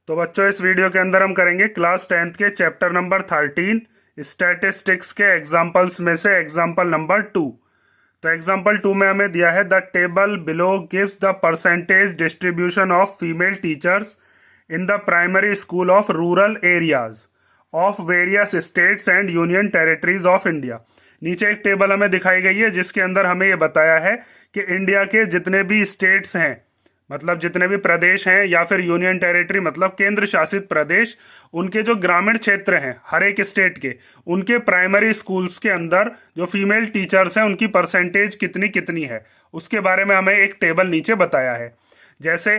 तो बच्चों इस वीडियो के अंदर हम करेंगे क्लास 10th के चैप्टर नंबर 13 स्टैटिस्टिक्स के एग्जाम्पल्स में से एग्जाम्पल नंबर 2। तो एग्जाम्पल 2 में हमें दिया है the table below gives the percentage distribution of female teachers in the primary school of rural areas of various states and union territories of India. नीचे एक टेबल हमें दिखाई गई है जिसके अंदर हमें ये बताया है कि इंडिया के जितने भी स्टेट्स हैं, मतलब जितने भी प्रदेश हैं या फिर यूनियन टेरिटरी मतलब केंद्र शासित प्रदेश, उनके जो ग्रामीण क्षेत्र हैं हर एक स्टेट के, उनके प्राइमरी स्कूल्स के अंदर जो फीमेल टीचर्स हैं उनकी परसेंटेज कितनी कितनी है, उसके बारे में हमें एक टेबल नीचे बताया है। जैसे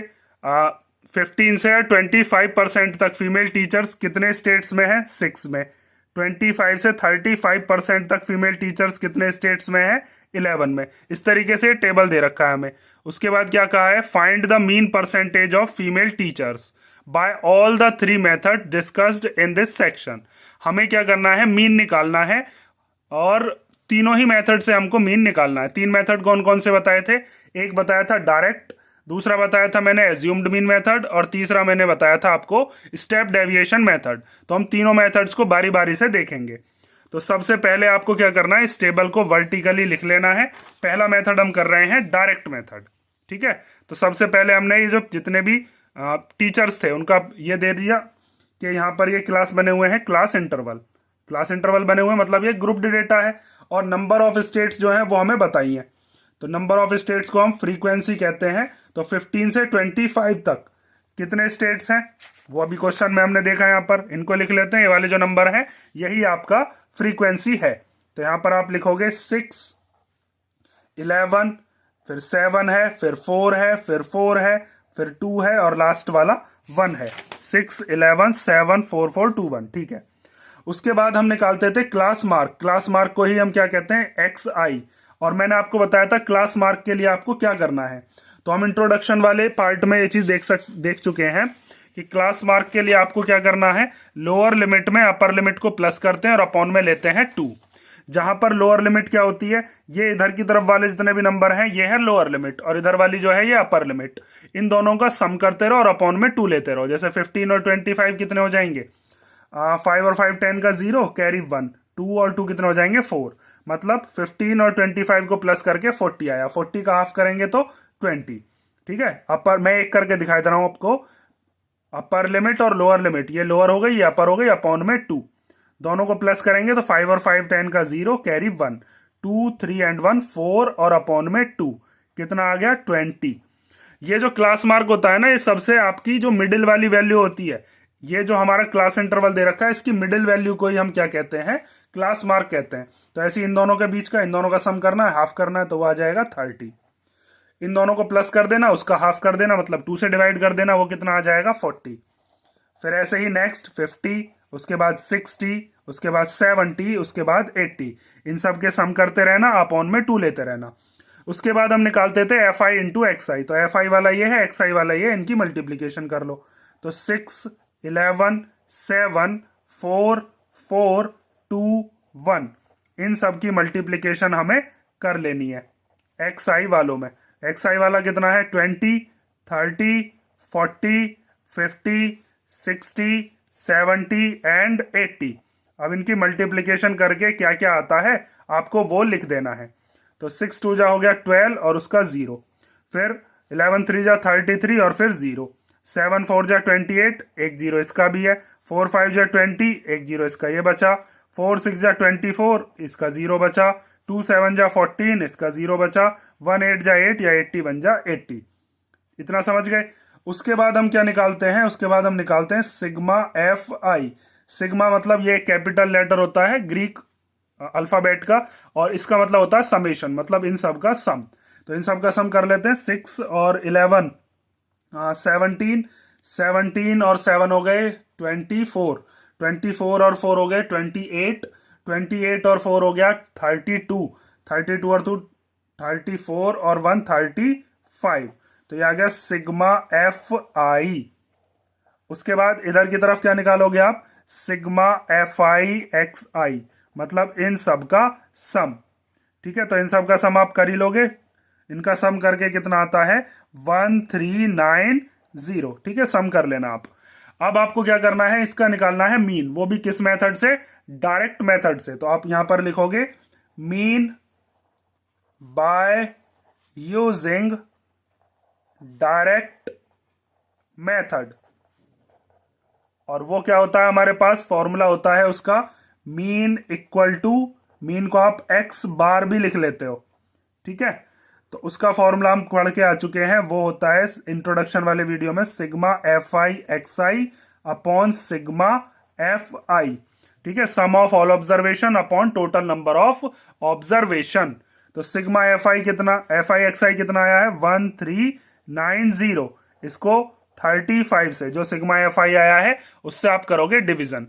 15 से 25% तक फीमेल टीचर्स कितने स्टेट्स में है? 6 में। 25 से 35% तक फीमेल टीचर्स कितने स्टेट्स में है? 11 में। इस तरीके से टेबल दे रखा है हमें। उसके बाद क्या कहा है? Find the mean percentage of female teachers by all the 3 method discussed in this section. हमें क्या करना है? मीन निकालना है, और तीनों ही मेथड से हमको मीन निकालना है। 3 मेथड कौन कौन से बताए थे? एक बताया था डायरेक्ट, दूसरा बताया था मैंने एज्यूम्ड मीन मेथड, और तीसरा मैंने बताया था आपको स्टेप डेविएशन मेथड। तो हम तीनों मेथड्स को बारी बारी से देखेंगे। तो सबसे पहले आपको क्या करना है? इस टेबल को वर्टिकली लिख लेना है। पहला मेथड हम कर रहे हैं डायरेक्ट मेथड, ठीक है। तो सबसे पहले हमने ये जो जितने भी टीचर्स थे उनका ये दे दिया कि यहाँ पर ये क्लास बने हुए हैं, क्लास इंटरवल बने हुए हैं, मतलब ये ग्रुप्ड डेटा है। और नंबर ऑफ स्टेट्स जो है वो हमें बताई है। तो नंबर ऑफ स्टेट्स को हम फ्रीक्वेंसी कहते हैं। तो 15 से 25 तक कितने स्टेट्स हैं वो अभी क्वेश्चन में हमने देखा। यहाँ पर इनको लिख लेते हैं, ये वाले जो नंबर हैं यही आपका फ्रीक्वेंसी है। तो यहाँ पर आप लिखोगे 6, 11, फिर 7 है, फिर 4 है, फिर 4 है, फिर 2 है, और लास्ट वाला 1 है। 6, 11, 7, 4, 4, 2, 1, ठीक है। उसके बाद हम निकालते थे क्लास मार्क। क्लास मार्क को ही हम क्या कहते हैं? XI। और मैंने आपको बताया था क्लास मार्क के लिए आपको क्या करना है। तो हम इंट्रोडक्शन वाले पार्ट में ये चीज देख चुके हैं कि क्लास मार्क के लिए आपको क्या करना है? लोअर लिमिट में अपर लिमिट को प्लस करते हैं और अपॉन में लेते हैं 2। जहां पर लोअर लिमिट क्या होती है? ये इधर की तरफ वाले जितने भी नंबर हैं ये है लोअर लिमिट, और इधर वाली जो है ये अपर लिमिट। इन दोनों का सम करते रहो और अपॉन में 2 लेते रहो। जैसे 15 और 25 कितने हो जाएंगे? 5 और 5 10 का 0, कैरी 1, 2 और 2 कितने हो जाएंगे? 4। मतलब 15 और 25 को प्लस करके 40 आया। 40 का हाफ करेंगे तो 20, ठीक है। अपर मैं एक करके दिखाई दे रहा हूं आपको। अपर लिमिट और लोअर लिमिट, ये लोअर हो गई, ये अपर हो गई, अपॉन में 2। दोनों को प्लस करेंगे तो 5 और 5 10 का 0, कैरी 1, 2 3 एंड 1 4, और अपॉन में 2 कितना आ गया? 20। ये जो क्लास मार्क होता है ना, ये सबसे आपकी जो मिडिल वाली वैल्यू होती है, ये जो हमारा क्लास इंटरवल दे रखा है इसकी मिडिल वैल्यू को ही हम क्या कहते हैं? क्लास मार्क कहते हैं। तो ऐसे इन दोनों के बीच का, इन दोनों का सम करना है, हाफ करना है, तो वो आ जाएगा 30। इन दोनों को प्लस कर देना, उसका हाफ कर देना, मतलब 2 से डिवाइड कर देना, वो कितना आ जाएगा? 40। फिर ऐसे ही नेक्स्ट 50, उसके बाद 60, उसके बाद 70, उसके बाद 80। इन सब के सम करते रहना, अपॉन में 2 लेते रहना। उसके बाद हम निकालते थे FI इंटू XI। तो FI वाला ये है, XI वाला ये, इनकी मल्टीप्लीकेशन कर लो। तो 6, 11, 7, 4, 4, 2, 1, इन सब की मल्टीप्लीकेशन हमें कर लेनी है XI वालों में। XI वाला कितना है? 20, 30, 40, 50, 60, 70 एंड 80। अब इनकी मल्टीप्लीकेशन करके क्या क्या आता है आपको वो लिख देना है। तो 6 2 जा हो गया 12 और उसका 0, फिर 11 3 जा 33 और फिर 0, 7 4 जा 28, एक 0 इसका भी है, 4 5 जा 20, एक 0 इसका ये बचा, 4 6 जा 24, इसका 0 बचा, 2 7 जा 14, इसका 0 बचा, 1 8 जा 8 या 81 जा 80। इतना समझ गए? उसके बाद हम क्या निकालते हैं? उसके बाद हम निकालते हैं सिग्मा FI। सिग्मा मतलब ये कैपिटल लेटर होता है ग्रीक अल्फाबेट का, और इसका मतलब होता है समेशन, मतलब इन सब का सम। तो इन सब का सम कर लेते हैं। 6 और 11 17, 17 और 7 हो गए 24, 24 और 4 हो गए 28, 28 और 4 हो गया 32, 32 और 2 34 और 1 35। तो ये आ गया सिग्मा FI। उसके बाद इधर की तरफ क्या निकालोगे आप? सिग्मा FI XI, मतलब इन सब का सम, ठीक है। तो इन सब का सम आप कर ही लोगे। इनका सम करके कितना आता है? 1390, ठीक है, सम कर लेना आप। अब आपको क्या करना है, इसका निकालना है मीन, वो भी किस मेथड से, डायरेक्ट मेथड से। तो आप यहां पर लिखोगे mean by using direct method, और वो क्या होता है, हमारे पास फॉर्मूला होता है उसका मीन इक्वल टू, मीन को आप एक्स बार भी लिख लेते हो, ठीक है। तो उसका फॉर्मूला हम पढ़ के आ चुके हैं, वो होता है इंट्रोडक्शन वाले वीडियो में sigma f i x i upon sigma f i, ठीक है, sum of all observation upon total number of observation. तो सिग्मा एफ आई कितना, एफ आई एक्स आई कितना आया है 1390, इसको 35 से जो सिग्मा एफ आई आया है उससे आप करोगे डिवीजन।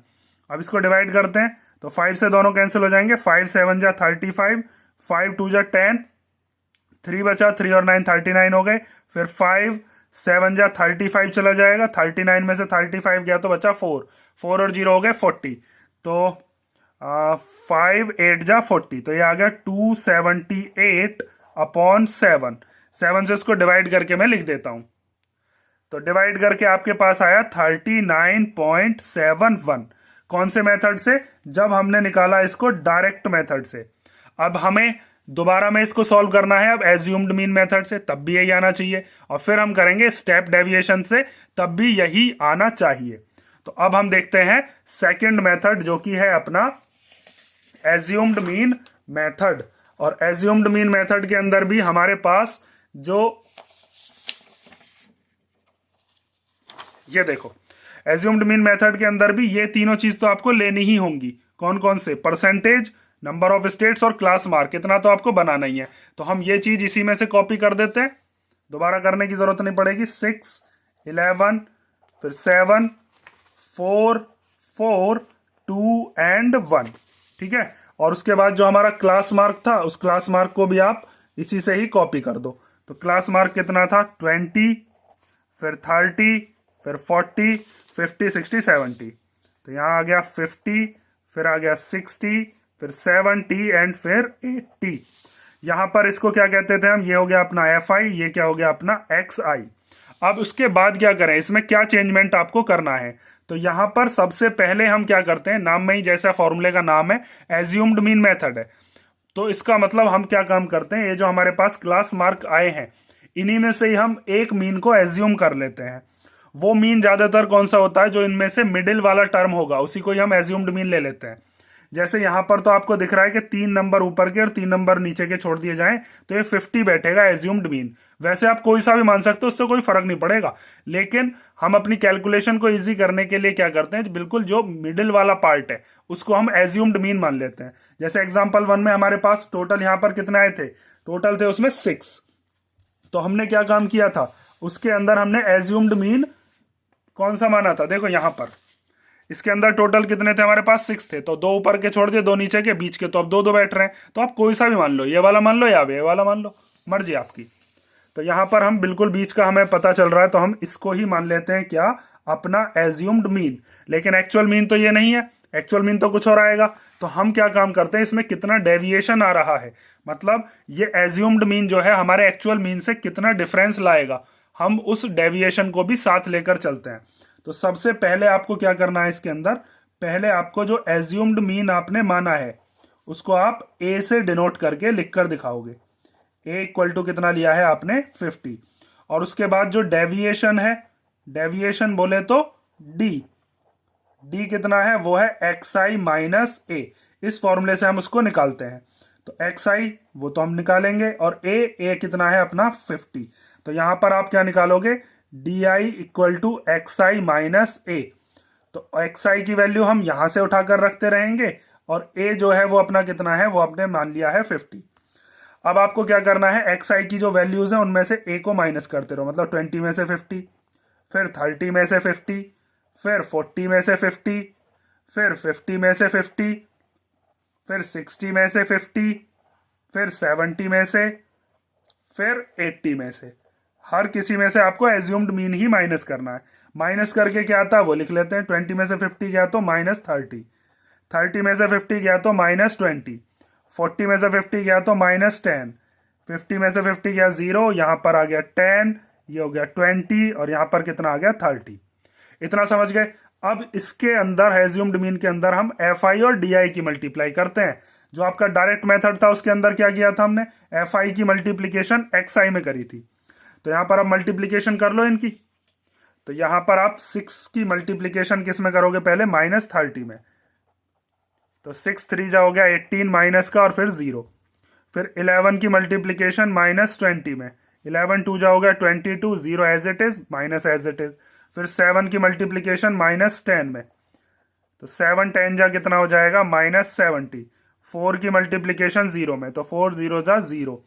अब इसको डिवाइड करते हैं तो 5 से दोनों कैंसिल हो जाएंगे, 5 7 जा 35, 5 2 जा 10, 3 बचा, 3 और 9 39 हो गए, फिर 5 7 जा 35 चला जाएगा, 39 में से 35 गया तो बचा 4, 4 और 0 हो गए 40, तो 5 8 जा 40, तो ये आ गया 278 अपॉन 7, 7 से इसको डिवाइड करके मैं लिख देता हूं, तो डिवाइड करके आपके पास आया 39.71। कौन से मेथड से, जब हमने निकाला इसको डायरेक्ट मेथड से। अब हमें दोबारा में इसको सॉल्व करना है अब एज्यूम्ड मीन मेथड से, तब भी यही आना चाहिए, और फिर हम करेंगे स्टेप डेविएशन से, तब भी यही आना चाहिए। तो अब हम देखते हैं सेकंड मेथड जो कि है अपना एज्यूम्ड मीन मेथड। और एज्यूम्ड मीन मेथड के अंदर भी हमारे पास जो, ये देखो एज्यूम्ड मीन मेथड के अंदर भी ये तीनों चीज तो आपको लेनी ही होंगी। कौन कौन से, परसेंटेज, नंबर ऑफ स्टेट्स और क्लास मार्क, इतना तो आपको बनाना ही है। तो हम ये चीज इसी में से कॉपी कर देते हैं, दोबारा करने की जरूरत नहीं पड़ेगी। 6 11 फिर 7 4 4 2 एंड 1, ठीक है। और उसके बाद जो हमारा क्लास मार्क था उस क्लास मार्क को भी आप इसी से ही कॉपी कर दो। तो क्लास मार्क कितना था 20, फिर 30, फिर 40 50 60 70, तो यहां आ गया 50, फिर आ गया 60, फिर 70 एंड फिर 80। यहां पर इसको क्या कहते थे हम, ये हो गया अपना एफ आई, ये क्या हो गया अपना एक्स आई। अब उसके बाद क्या करें, इसमें क्या चेंजमेंट आपको करना है। तो यहां पर सबसे पहले हम क्या करते हैं, नाम में ही जैसा फॉर्मूले का नाम है एज्यूम्ड मीन मेथड है, तो इसका मतलब हम क्या काम करते हैं, ये जो हमारे पास क्लास मार्क आए हैं इन्हीं में से ही हम एक मीन को एज्यूम कर लेते हैं। वो मीन ज्यादातर कौन सा होता है, जो इनमें से मिडिल वाला टर्म होगा उसी को ही हम एज्यूम्ड मीन ले लेते हैं। जैसे यहां पर तो आपको दिख रहा है कि 3 नंबर ऊपर के और 3 नंबर नीचे के छोड़ दिए जाएं तो ये 50 बैठेगा एज्यूम्ड मीन। वैसे आप कोई सा भी मान सकते हो, उससे कोई फर्क नहीं पड़ेगा, लेकिन हम अपनी कैलकुलेशन को इजी करने के लिए क्या करते हैं, बिल्कुल जो मिडिल वाला पार्ट है उसको हम एज्यूम्ड मीन मान लेते हैं। जैसे एग्जाम्पल 1 में हमारे पास टोटल यहां पर कितने आए थे, टोटल थे उसमें 6, तो हमने क्या काम किया था, उसके अंदर हमने एज्यूम्ड मीन कौन सा माना था, देखो यहां पर इसके अंदर टोटल कितने थे हमारे पास 6 थे, तो 2 ऊपर के छोड़ दिए, 2 नीचे के, बीच के तो अब 2 2 बैठ रहे हैं, तो आप कोई सा भी मान लो, ये वाला मान लो या ये वाला मान लो, मर्जी आपकी। तो यहां पर हम बिल्कुल बीच का हमें पता चल रहा है तो हम इसको ही मान लेते हैं क्या, अपना एज्यूम्ड मीन। लेकिन एक्चुअल मीन तो ये नहीं है, एक्चुअल मीन तो कुछ और आएगा। तो हम क्या काम करते हैं, इसमें कितना डेविएशन आ रहा है, मतलब ये एज्यूम्ड मीन जो है हमारे एक्चुअल मीन से कितना डिफरेंस लाएगा, हम उस डेविएशन को भी साथ लेकर चलते हैं। तो सबसे पहले आपको क्या करना है, इसके अंदर पहले आपको जो एज्यूम्ड मीन आपने माना है उसको आप ए से डिनोट करके लिखकर दिखाओगे। ए इक्वल टू कितना लिया है आपने 50, और उसके बाद जो डेविएशन है, डेविएशन बोले तो डी, डी कितना है वो है एक्स आई माइनस ए, इस फॉर्मूले से हम उसको निकालते हैं। तो एक्स आई वो तो हम निकालेंगे, और ए कितना है अपना 50, तो यहां पर आप क्या निकालोगे, d i equal to x i minus a. तो एक्स आई की वैल्यू हम यहां से उठाकर रखते रहेंगे, और ए जो है वो अपना कितना है, वो आपने मान लिया है 50। अब आपको क्या करना है, एक्स आई की जो वैल्यूज है उनमें से ए को माइनस करते रहो, मतलब 20 में से 50, फिर 30 में से 50, फिर 40 में से 50, फिर 50 में से 50, फिर 60 में से 50, फिर 70 में से, फिर 80 में से। हर किसी में से आपको एज्यूम्ड मीन ही माइनस करना है। माइनस करके क्या आता है वो लिख लेते हैं, 20 में से 50 गया तो माइनस 30, 30 में से 50 गया तो माइनस 20, 40 में से 50 गया तो माइनस 10, 50 में से 50 गया 0, यहां पर आ गया 10, ये हो गया 20, और यहां पर कितना आ गया 30। इतना समझ गए। अब इसके अंदर एज्यूम्ड मीन के अंदर हम एफ आई और डी आई की मल्टीप्लाई करते हैं। जो आपका डायरेक्ट मेथड था उसके अंदर क्या किया था हमने, एफ आई की मल्टीप्लीकेशन एक्स आई में करी थी। तो यहां पर अब मल्टीप्लीकेशन कर लो इनकी। तो यहां पर आप 6 की मल्टीप्लीकेशन किस में करोगे, पहले -30 में। तो 6 3 जा हो गया 18 माइनस का और फिर 0। फिर 11 की मल्टीप्लीकेशन -20 में, 11 2 जा हो गया 22, 0 as it is minus as it is. फिर 7 की मल्टीप्लीकेशन -10 में, तो 7 10 जा कितना हो जाएगा -70। 4 की मल्टीप्लीकेशन 0 में, तो 4 0 जा 0।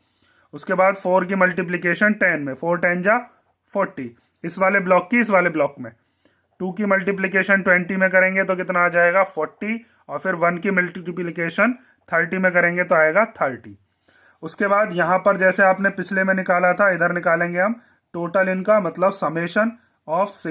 उसके बाद 4 की मल्टीप्लीकेशन 10 में, 4 10 जा 40। इस वाले ब्लॉक की इस वाले ब्लॉक में 2 की मल्टीप्लीकेशन 20 में करेंगे तो कितना आ जाएगा 40। और फिर 1 की मल्टीप्लीकेशन 30 में करेंगे तो आएगा 30। उसके बाद यहाँ पर जैसे आपने पिछले में निकाला था, इधर निकालेंगे हम टोटल इनका, मतलब समेशन ऑफ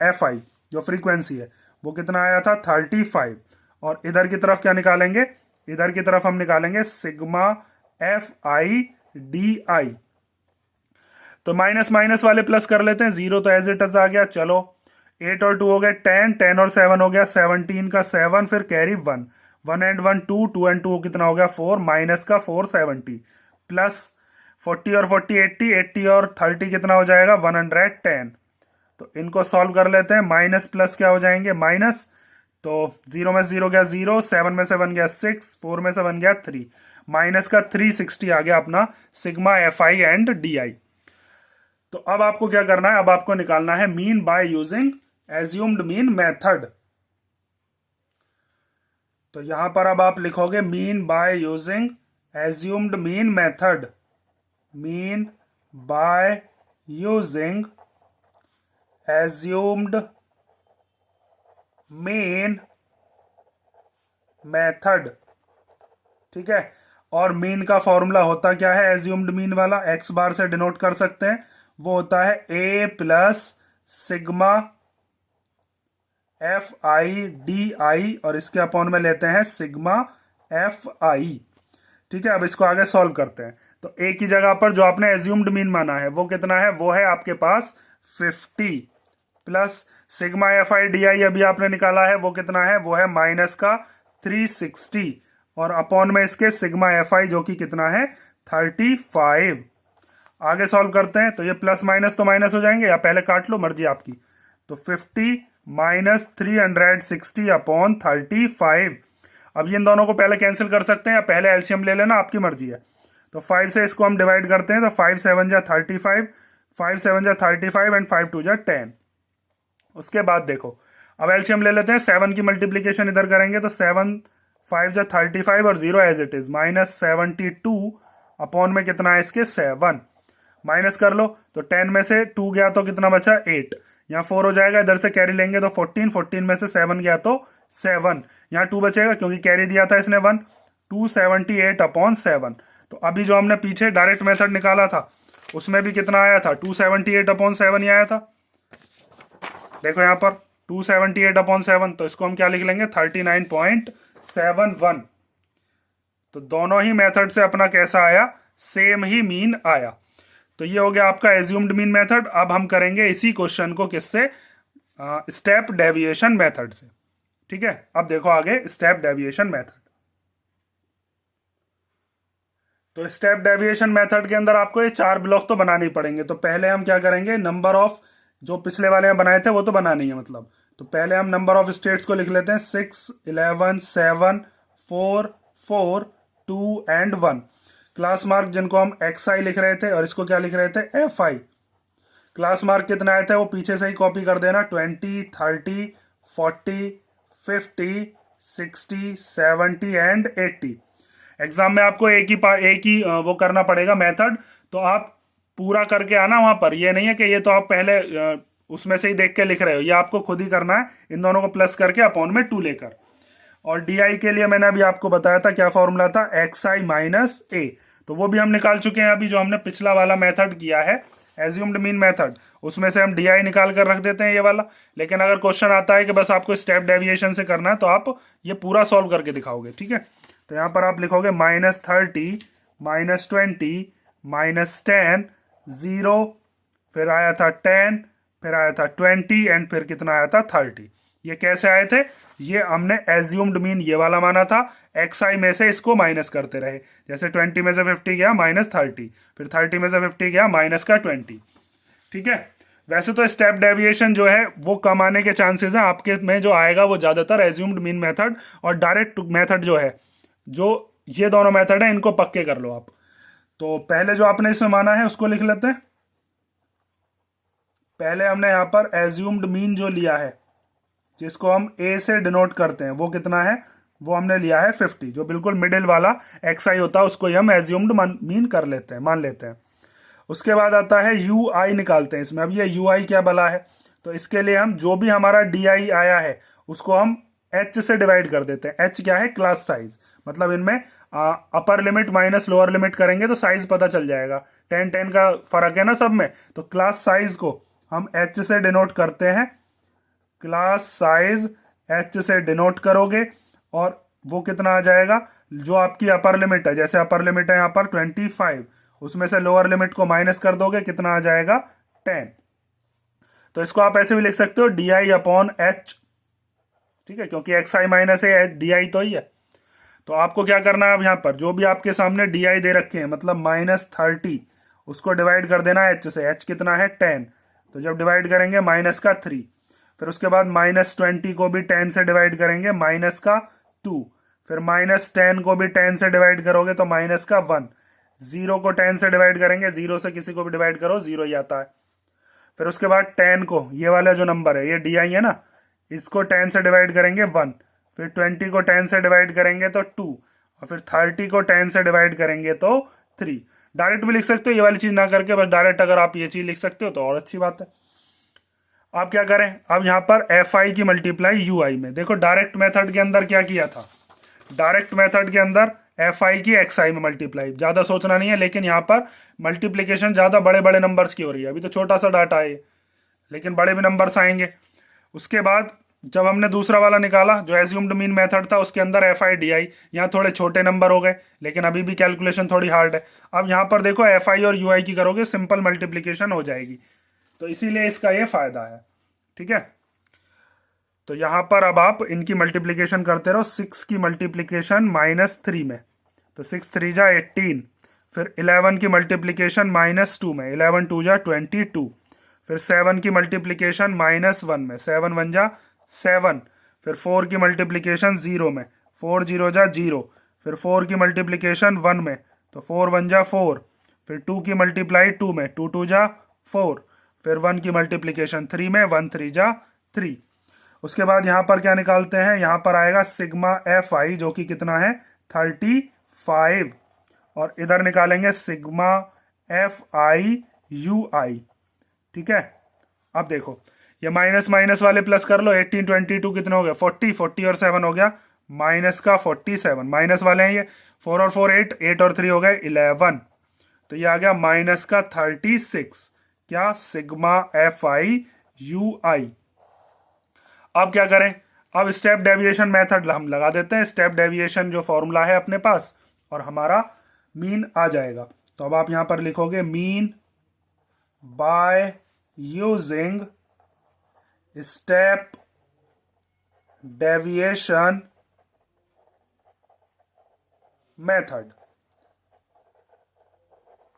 एफ आई जो फ्रीक्वेंसी है वो कितना आया था 35। और इधर की तरफ क्या निकालेंगे, इधर की तरफ हम निकालेंगे सिग्मा एफ आई डी आई। तो माइनस माइनस वाले प्लस कर लेते हैं, 0 तो एज इट इज आ गया। चलो 8 और 2 हो गए 10, 10 और 7 हो गया 17 का 7, फिर कैरी 1, 1 एंड 1 2, 2 एंड 2 कितना हो गया 4, माइनस का 470, प्लस 40 और 40 80, 80 और 30 कितना हो जाएगा 110। तो इनको सॉल्व कर लेते हैं, माइनस प्लस क्या हो जाएंगे माइनस, तो 0 में 0 गया 0, 7 में से 1 गया 6, 4 में से 1 गया 3, माइनस का 360 आ गया अपना sigma f I and D I. तो अब आपको क्या करना है, अब आपको निकालना है mean by using assumed mean method. तो यहां पर अब आप लिखोगे mean by using assumed mean method, mean by using assumed mean method. ठीक है, और मीन का फॉर्मूला होता क्या है, एज्यूम्ड मीन वाला एक्स बार से डिनोट कर सकते हैं, वो होता है a plus sigma f i d i, और इसके अपॉन में लेते हैं सिग्मा एफ आई। ठीक है, अब इसको आगे सॉल्व करते हैं। तो ए की जगह पर जो आपने एज्यूम्ड मीन माना है वो कितना है, वो है आपके पास 50, plus sigma f i d आई अभी आपने निकाला है वो कितना है, वो है माइनस का 360, और अपॉन में इसके सिग्मा एफ आई जो कि कितना है 35। आगे सॉल्व करते हैं, तो ये प्लस माइनस तो माइनस हो जाएंगे, या पहले काट लो मर्जी आपकी। तो 50 माइनस 360 अपॉन 35। अब ये इन दोनों को पहले कैंसिल कर सकते हैं या पहले एलसीएम ले लेना, आपकी मर्जी है। तो 5 से इसको हम डिवाइड करते हैं, तो 5 7 जा 35, 5 7 जा 35 एंड 5 2 जा 10। उसके बाद देखो अब एलसीएम ले लेते हैं, 7 की मल्टीप्लीकेशन इधर करेंगे तो 7 5 जा 35 और 0 एज इट इज -72 अपॉन में कितना है इसके 7, माइनस कर लो। तो 10 में से 2 गया तो कितना बचा 8, यहाँ 4 हो जाएगा, इधर से कैरी लेंगे तो 14, 14 में से 7 गया तो 7, यहाँ 2 बचेगा क्योंकि कैरी दिया था इसने 1, 278 अपॉन 7। तो अभी जो हमने पीछे डायरेक्ट मेथड निकाला था उसमें भी कितना आया था 278 अपॉन 7 ही आया था। देखो यहाँ पर 278 अपॉन 7, तो इसको हम क्या लिख लेंगे 39.71। तो दोनों ही मेथड से अपना कैसा आया, सेम ही मीन आया। तो ये हो गया आपका एज्यूम्ड मीन मेथड। अब हम करेंगे इसी क्वेश्चन को किससे, स्टेप डेविएशन मेथड से। ठीक है, अब देखो आगे स्टेप डेविएशन मेथड। तो स्टेप डेविएशन मेथड के अंदर आपको ये 4 ब्लॉक तो बनाने ही पड़ेंगे। तो पहले हम क्या करेंगे, नंबर ऑफ, जो पिछले वाले में बनाए थे वो तो बनाने ही है मतलब। तो पहले हम नंबर ऑफ स्टेट्स को लिख लेते हैं 6 11 7 4 4 2 एंड 1। क्लास मार्क जिनको हम एक्स आई लिख रहे थे और इसको क्या लिख रहे थे एफ आई। क्लास मार्क कितना आए थे वो पीछे से ही कॉपी कर देना, 20 30 40 50 60 70 एंड 80। एग्जाम में आपको एक ही वो करना पड़ेगा मेथड, तो आप पूरा करके आना वहां पर। ये नहीं है कि ये तो आप पहले उसमें से ही देख के लिख रहे हो, ये आपको खुद ही करना है, इन दोनों को प्लस करके अपॉन में 2 लेकर। और डी आई के लिए मैंने अभी आपको बताया था क्या फॉर्मूला था, एक्स आई माइनस ए, तो वो भी हम निकाल चुके हैं अभी, जो हमने पिछला वाला मेथड किया है एज्यूम्ड मीन मेथड, उसमें से हम डी आई निकाल कर रख देते हैं ये वाला। लेकिन अगर क्वेश्चन आता है कि बस आपको स्टेप डेविएशन से करना है तो आप ये पूरा सॉल्व करके दिखाओगे। ठीक है, तो यहाँ पर आप लिखोगे -30 -20 -10 0, फिर आया था 10, फिर आया था 20 एंड फिर कितना आया था 30। ये कैसे आए थे? ये हमने एज्यूम्ड मीन ये वाला माना था, xi में से इसको माइनस करते रहे। जैसे 20 में से 50 गया माइनस 30, फिर 30 में से 50 गया माइनस का 20। ठीक है। वैसे तो स्टेप डेविएशन जो है वो कम आने के चांसेस हैं, आपके में जो आएगा वो ज़्यादातर एज्यूम्ड मीन मेथड और डायरेक्ट मेथड जो है, जो ये दोनों मेथड हैं इनको पक्के कर लो आप। तो पहले जो आपने इसमें माना है उसको लिख लेते हैं। पहले हमने यहाँ पर एज्यूम्ड मीन जो लिया है, जिसको हम ए से डिनोट करते हैं, वो कितना है? वो हमने लिया है 50। जो बिल्कुल मिडिल वाला xi होता है उसको ही हम एज्यूम्ड मीन कर लेते हैं, मान लेते हैं। उसके बाद आता है यू आई निकालते हैं इसमें। अब ये यू आई क्या बला है? तो इसके लिए हम जो भी हमारा डी आई आया है उसको हम एच से डिवाइड कर देते हैं। एच क्या है? Class size. मतलब इनमें upper limit minus lower limit करेंगे तो साइज पता चल जाएगा। 10 का फर्क है ना सब में, तो क्लास साइज को हम एच से डिनोट करते हैं। क्लास साइज एच से डिनोट करोगे और वो कितना आ जाएगा? जो आपकी अपर लिमिट है, जैसे अपर लिमिट है यहाँ पर 25, उसमें से लोअर लिमिट को माइनस कर दोगे, कितना आ जाएगा? 10। तो इसको आप ऐसे भी लिख सकते हो डी आई अपॉन एच। ठीक है, क्योंकि एक्स आई माइनस है, डी आई तो ही है। तो आपको क्या करना है? अब यहाँ पर जो भी आपके सामने डी आई दे रखे हैं, मतलब -30, उसको डिवाइड कर देना एच से। एच कितना है? 10। तो जब डिवाइड करेंगे माइनस का 3, फिर उसके बाद -20 को भी 10 से डिवाइड करेंगे, माइनस का 2, फिर -10 को भी 10 से डिवाइड करोगे तो माइनस का 1, 0 को 10 से डिवाइड करेंगे, 0 से किसी को भी डिवाइड करो 0 ही आता है। फिर उसके बाद 10 को, ये वाला जो नंबर है ये डी आई है ना, इसको 10 से डिवाइड करेंगे 1, फिर 20 को 10 से डिवाइड करेंगे तो 2, और फिर 30 को 10 से डिवाइड करेंगे तो 3। डायरेक्ट भी लिख सकते हो ये वाली चीज ना करके, बस डायरेक्ट अगर आप ये चीज लिख सकते हो तो और अच्छी बात है। आप क्या करें? अब यहाँ पर एफ आई की मल्टीप्लाई यू आई में। देखो डायरेक्ट मेथड के अंदर क्या किया था? डायरेक्ट मेथड के अंदर एफ आई की एक्स आई में मल्टीप्लाई, ज़्यादा सोचना नहीं है। लेकिन यहाँ पर मल्टीप्लिकेशन ज़्यादा बड़े बड़े नंबर्स की हो रही है। अभी तो छोटा सा डाटा है लेकिन बड़े भी नंबर्स आएंगे। उसके बाद जब हमने दूसरा वाला निकाला जो एज्यूम्ड मीन मेथड था, उसके अंदर एफ आई डी आई, यहाँ थोड़े छोटे नंबर हो गए लेकिन अभी भी कैलकुलेशन थोड़ी हार्ड है। अब यहाँ पर देखो एफ आई और यू आई की करोगे सिंपल मल्टीप्लिकेशन हो जाएगी, तो इसीलिए इसका ये फायदा है। ठीक है, तो यहां पर अब आप इनकी मल्टीप्लिकेशन करते रहो। 6 की मल्टीप्लिकेशन -3 में, तो 6 3 जा 18, फिर 11 की मल्टीप्लिकेशन -2 में, 11 2 जा 22, फिर 7 की मल्टीप्लिकेशन -1 में, 7 1 जा 7, फिर 4 की मल्टीप्लिकेशन 0 में, 4 0 जा 0, फिर 4 की मल्टीप्लिकेशन 1 में, तो 4 1 जा 4, फिर 2 की मल्टीप्लाई 2 में, 2 2 जा 4, फिर 1 की मल्टीप्लिकेशन 3 में, 1 3 जा 3। उसके बाद यहाँ पर क्या निकालते हैं? यहाँ पर आएगा सिग्मा एफ आई जो कि कितना है? 35, और इधर निकालेंगे सिग्मा एफ आई यू आई। ठीक है, अब देखो ये माइनस माइनस वाले प्लस कर लो। 18 22 कितने हो गए? 40, 40 और 7 हो गया माइनस का 47, माइनस वाले हैं ये। 4 और 4 8, 8 और 3 हो गए 11, तो ये आ गया माइनस का 36। क्या? सिग्मा एफ आई यू आई। अब क्या करें? अब स्टेप डेविएशन मेथड हम लगा देते हैं। स्टेप डेविएशन जो फॉर्मूला है अपने पास, और हमारा मीन आ जाएगा। तो अब आप यहां पर लिखोगे mean by using step deviation method.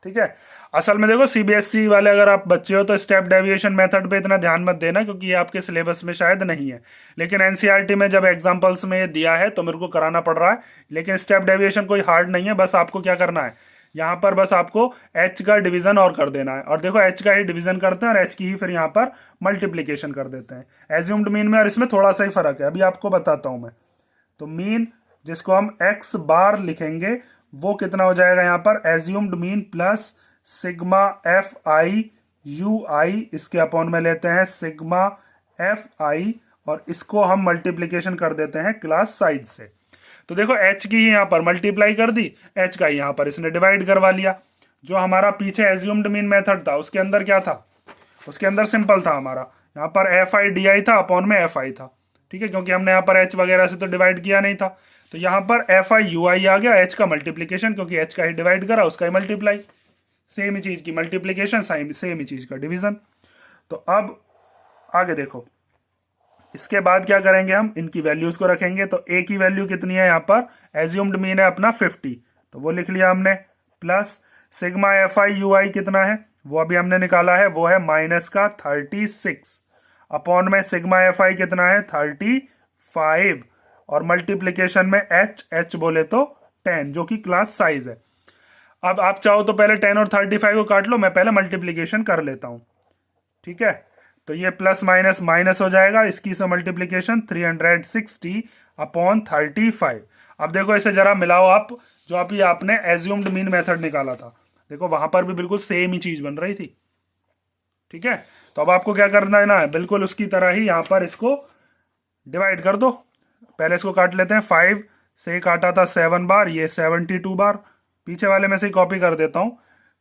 ठीक है, असल में देखो सीबीएसई वाले अगर आप बच्चे हो तो स्टेप डेविएशन मेथड पे इतना ध्यान मत देना, क्योंकि ये आपके सिलेबस में शायद नहीं है। लेकिन एनसीईआरटी में जब एग्जांपल्स में ये दिया है तो मेरे को कराना पड़ रहा है। लेकिन स्टेप डेविएशन कोई हार्ड नहीं है, बस आपको क्या करना है, यहाँ पर बस आपको एच का डिवीजन और कर देना है। और देखो एच का ही डिवीजन करते हैं और एच की ही फिर यहाँ पर मल्टीप्लीकेशन कर देते हैं। एज्यूम्ड मीन में और इसमें थोड़ा सा ही फर्क है, अभी आपको बताता हूँ मैं। तो मीन जिसको हम एक्स बार लिखेंगे वो कितना हो जाएगा? यहाँ पर assumed mean plus sigma f i u i, इसके अपॉन में लेते हैं सिग्मा एफ आई, और इसको हम मल्टीप्लीकेशन कर देते हैं क्लास साइज से। तो देखो एच की ही यहाँ पर मल्टीप्लाई कर दी, एच का यहाँ पर इसने डिवाइड करवा लिया। जो हमारा पीछे एज्यूम्ड मीन मेथड था उसके अंदर क्या था? उसके अंदर सिंपल था हमारा, यहाँ पर एफ आई डी आई था, अपॉन में एफ आई था। ठीक है, क्योंकि हमने यहाँ पर एच वगैरह से तो डिवाइड किया नहीं था, तो यहाँ पर एफ आई यू आई आ गया। एच का मल्टीप्लीकेशन, क्योंकि एच का ही डिवाइड करा उसका ही मल्टीप्लाई, सेम ही चीज की मल्टीप्लीकेशन, सेम ही चीज का डिवीजन। तो अब आगे देखो, इसके बाद क्या करेंगे, हम इनकी वैल्यूज को रखेंगे। तो ए की वैल्यू कितनी है यहाँ पर, एज्यूम्ड मीन है अपना 50, तो वो लिख लिया हमने, plus sigma f i u i कितना है वो अभी हमने निकाला है, वो है माइनस का 36 अपॉन में सिग्मा एफ आई कितना है 35 और मल्टीप्लीकेशन में एच बोले तो 10 जो कि क्लास साइज है। अब आप चाहो तो पहले 10 और 35 को काट लो, मैं पहले मल्टीप्लीकेशन कर लेता हूं, ठीक है। तो ये प्लस माइनस माइनस हो जाएगा, इसकी से मल्टीप्लीकेशन 360 अपॉन 35। अब देखो इसे जरा मिलाओ आप, जो अभी आपने एज्यूम्ड मीन मेथड निकाला था, देखो वहां पर भी बिल्कुल सेम ही चीज बन रही थी, ठीक है। तो अब आपको क्या करना है ना, बिल्कुल उसकी तरह ही यहां पर इसको डिवाइड कर दो। पहले इसको काट लेते हैं, 5 से काटा था 7 बार, ये 72 बार, पीछे वाले में से कॉपी कर देता हूं,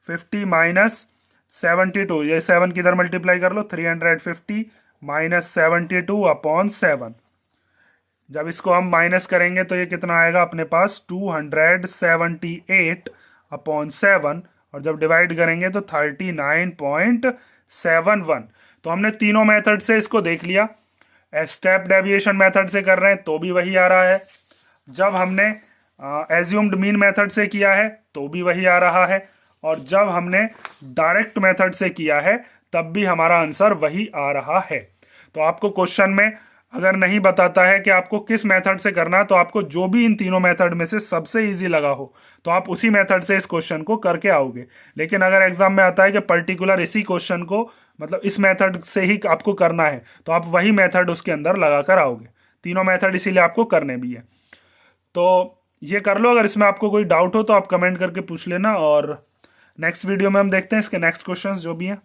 50 माइनस 72, ये 7 की इधर मल्टीप्लाई कर लो, 350 माइनस 72 अपॉन 7। जब इसको हम माइनस करेंगे तो ये कितना आएगा अपने पास 278 अपॉन 7, और जब डिवाइड करेंगे तो 39.71। तो हमने तीनों मेथड से इसको देख लिया, स्टेप डेविएशन मेथड से कर रहे हैं तो भी वही आ रहा है, जब हमने एज्यूम्ड मीन मेथड से किया है तो भी वही आ रहा है, और जब हमने डायरेक्ट मेथड से किया है तब भी हमारा आंसर वही आ रहा है। तो आपको क्वेश्चन में अगर नहीं बताता है कि आपको किस मेथड से करना है, तो आपको जो भी इन तीनों मेथड में से सबसे इजी लगा हो तो आप उसी मेथड से इस क्वेश्चन को करके आओगे। लेकिन अगर एग्जाम में आता है कि पर्टिकुलर इसी क्वेश्चन को मतलब इस मेथड से ही आपको करना है, तो आप वही मेथड उसके अंदर लगा कर आओगे। तीनों मेथड इसीलिए आपको करने भी है। तो ये कर लो, अगर इसमें आपको कोई डाउट हो तो आप कमेंट करके पूछ लेना, और नेक्स्ट वीडियो में हम देखते हैं इसके नेक्स्ट क्वेश्चंस जो भी हैं।